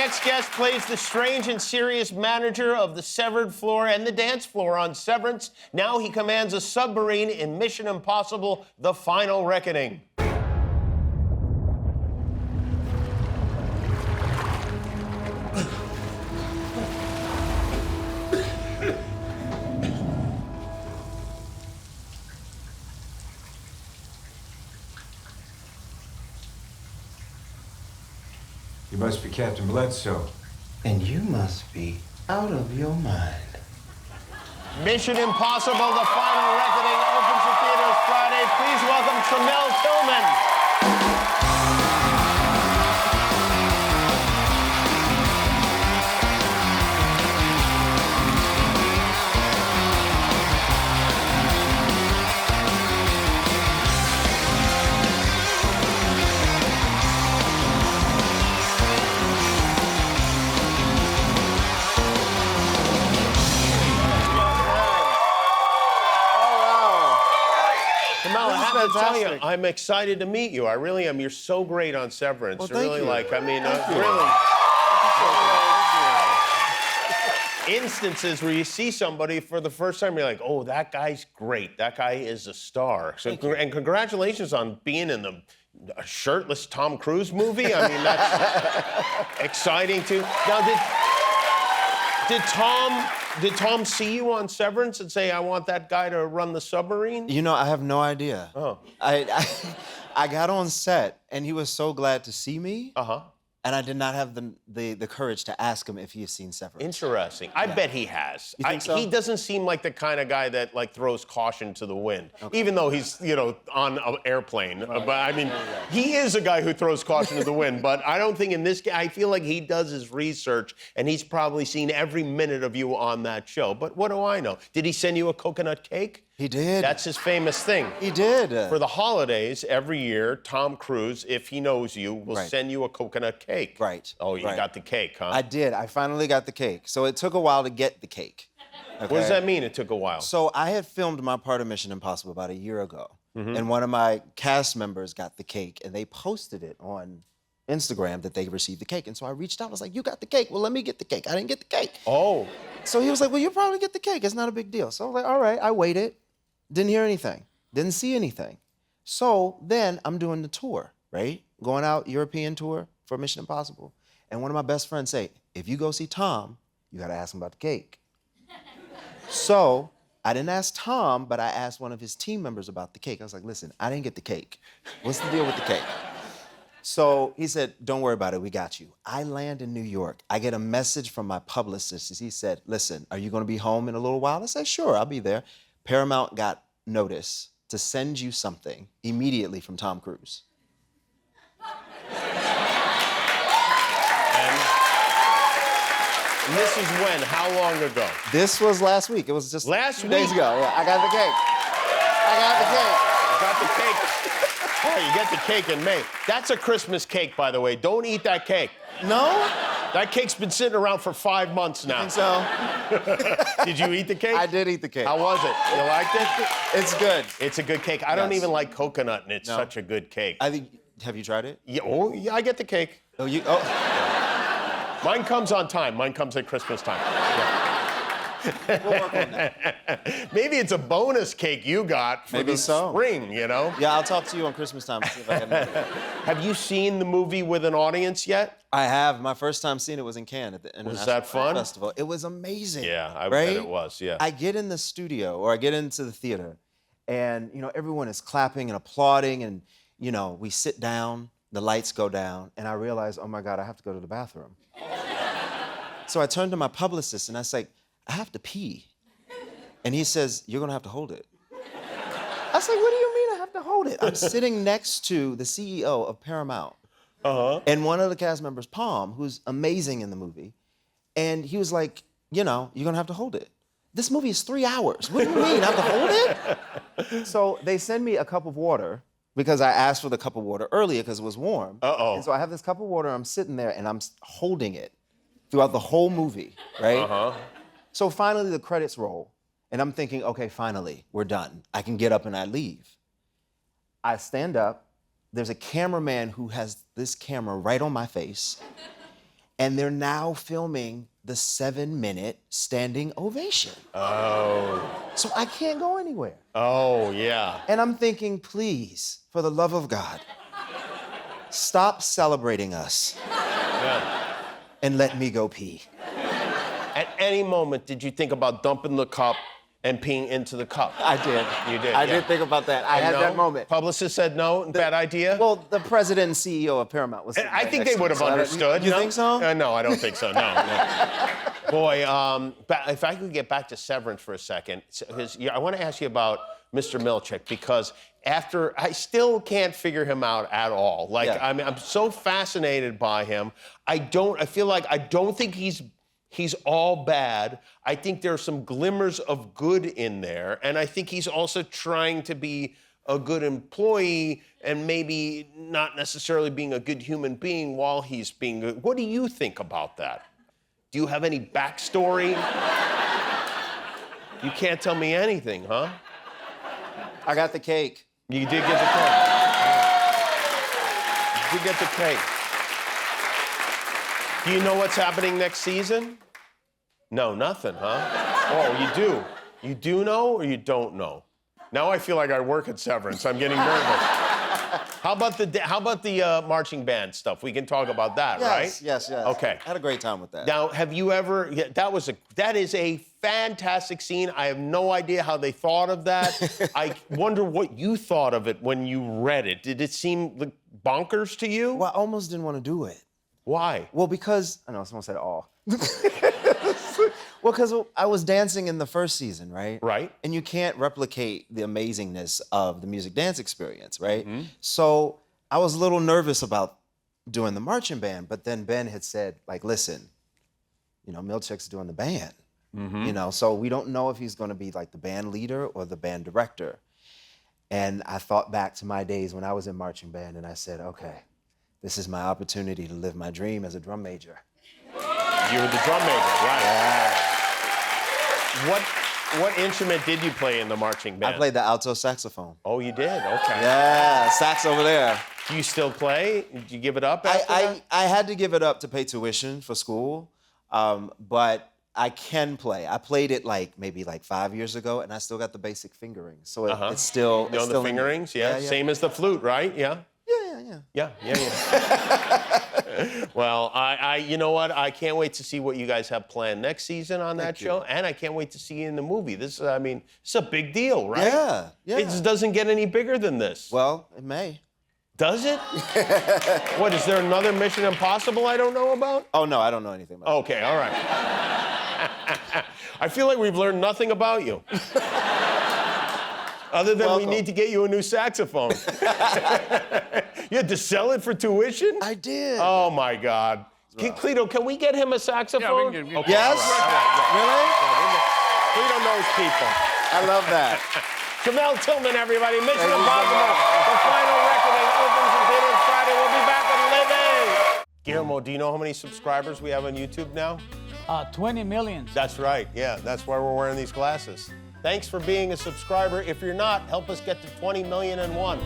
next guest plays the strange and serious manager of the severed floor and the dance floor on Severance. Now he commands a submarine in Mission Impossible: The Final Reckoning. You must be Captain Bledsoe. And you must be out of your mind. Mission Impossible: The Final Reckoning opens to theaters Friday. Please welcome Tramell, Tillman. Kimmel, I have to tell you, I'm excited to meet you. I really am. You're so great on Severance. Well, You're really thank you. like, I mean, really. Instances where you see somebody for the first time, you're like, oh, that guy's great. That guy is a star. So, and congratulations on being in the shirtless Tom Cruise movie. I mean, that's exciting too. Now, did Tom see you on Severance and say, I want that guy to run the submarine? You know, I have no idea. Oh. I got on set, and he was so glad to see me. Uh-huh. And I did not have the courage to ask him if he has seen Severance. Interesting. I bet he has. You think so? He doesn't seem like the kind of guy that like throws caution to the wind, even though he's on an airplane. Right. But I mean, he is a guy who throws caution to the wind. But I don't think in this case. I feel like he does his research, and he's probably seen every minute of you on that show. But what do I know? Did he send you a coconut cake? He did. That's his famous thing. He did. For the holidays, every year, Tom Cruise, if he knows you, will send you a coconut cake. Right. Oh, you got the cake, huh? I did. I finally got the cake. So it took a while to get the cake. Okay? What does that mean, it took a while? So I had filmed my part of Mission Impossible about a year ago. And one of my cast members got the cake, and they posted it on Instagram that they received the cake. And so I reached out. I was like, you got the cake. Well, let me get the cake. I didn't get the cake. Oh. So he was like, well, you'll probably get the cake. It's not a big deal. So I was like, all right. I waited. Didn't hear anything. Didn't see anything. So then I'm doing the tour, right? Going out, European tour for Mission Impossible. And one of my best friends say, if you go see Tom, you gotta ask him about the cake. So I didn't ask Tom, but I asked one of his team members about the cake. I was like, listen, I didn't get the cake. What's the deal with the cake? So he said, don't worry about it, we got you. I land in New York. I get a message from my publicist. He said, listen, are you gonna be home in a little while? I said, sure, I'll be there. Paramount got notice to send you something immediately from Tom Cruise. And this is when? How long ago? This was last week. It was just last 2 week? days ago. Yeah, I got the cake. You got the cake. Oh, you get the cake in May. That's a Christmas cake, by the way. Don't eat that cake. No? That cake's been sitting around for 5 months now. Think so? Did you eat the cake? I did eat the cake. How was it? You liked it? It's good. It's a good cake. I don't even like coconut, and it's such a good cake. I think. Have you tried it? Yeah, oh, yeah, I get the cake. Oh, you. Oh. Mine comes on time. Mine comes at Christmas time. Yeah. We'll work on that. Maybe it's a bonus cake you got for the spring, you know? Yeah, I'll talk to you on Christmas time and see if I can make it. Have you seen the movie with an audience yet? I have. My first time seeing it was in Cannes at the International fun? Festival. It was amazing. Yeah, I right? bet it was, yeah. I get in the studio, or I get into the theater, and, everyone is clapping and applauding, and, we sit down, the lights go down, and I realize, oh my God, I have to go to the bathroom. So I turn to my publicist, and I say, I have to pee. And he says, you're gonna have to hold it. I say, what do you mean I have to hold it? I'm sitting next to the CEO of Paramount. And one of the cast members, Palm, who's amazing in the movie, and he was like, you're gonna have to hold it. This movie is 3 hours. What do you mean, I have to hold it? So they send me a cup of water, because I asked for the cup of water earlier because it was warm. And so I have this cup of water, I'm sitting there, and I'm holding it throughout the whole movie, right? So finally the credits roll, and I'm thinking, okay, finally, we're done. I can get up and I leave. I stand up, there's a cameraman who has this camera right on my face, and they're now filming the 7-minute standing ovation. Oh. So I can't go anywhere. Oh, yeah. And I'm thinking, please, for the love of God, stop celebrating us Yeah. and let me go pee. At any moment, did you think about dumping the cup and peeing into the cup? I did. You did, I yeah. did think about that. I had No? that moment. Publicist said no, bad idea? Well, the president and CEO of Paramount was. I think they would have understood. You no? think so? No, I don't think so. No. Boy, if I could get back to Severance for a second, I want to ask you about Mr. Milchick, because I still can't figure him out at all. Like, Yeah. I mean, I'm so fascinated by him. I don't think he's all bad. I think there are some glimmers of good in there, and I think he's also trying to be a good employee and maybe not necessarily being a good human being while he's being good. What do you think about that? Do you have any backstory? You can't tell me anything, huh? I got the cake. You did get the cake. You did get the cake. Do you know what's happening next season? No, nothing, huh? Oh, you do. You do know or you don't know? Now I feel like I work at Severance. I'm getting nervous. How about the marching band stuff? We can talk about that, right? Yes. Okay. I had a great time with that. Now, have you ever? That is a fantastic scene. I have no idea how they thought of that. I wonder what you thought of it when you read it. Did it seem like bonkers to you? Well, I almost didn't want to do it. Why? Well, because I know someone said all. Well, because I was dancing in the first season, right? Right. And you can't replicate the amazingness of the music dance experience, right? Mm-hmm. So I was a little nervous about doing the marching band, but then Ben had said, like, listen, Milchick's doing the band, so we don't know if he's going to be like the band leader or the band director. And I thought back to my days when I was in marching band, and I said, okay, this is my opportunity to live my dream as a drum major. You were the drum major, right? Yeah. What instrument did you play in the marching band? I played the alto saxophone. Oh, you did? Okay. Yeah, sax over there. Do you still play? Did you give it up after that? I had to give it up to pay tuition for school, but I can play. I played it maybe 5 years ago, and I still got the basic fingerings. So it's still. You know the fingerings? Yeah. Same as the flute, right? Yeah. Yeah. Well, you know what? I can't wait to see what you guys have planned next season on that show, and I can't wait to see you in the movie. It's a big deal, right? Yeah. It just doesn't get any bigger than this. Well, it may. Does it? What, is there another Mission Impossible I don't know about? Oh, no, I don't know anything about Okay, all right. I feel like we've learned nothing about you. Other than we need to get you a new saxophone. You had to sell it for tuition? I did. Oh, my God. Cleto, can we get him a saxophone? Yeah, we can. Okay, Yes? all right. Really? Cleto knows people. I love that. Tramell, Tillman, everybody. Mission Impossible. The final reckoning opens in theaters Friday. We'll be back on Living. Guillermo, do you know how many subscribers we have on YouTube now? 20 million. That's right. Yeah, that's why we're wearing these glasses. Thanks for being a subscriber. If you're not, help us get to 20,000,001.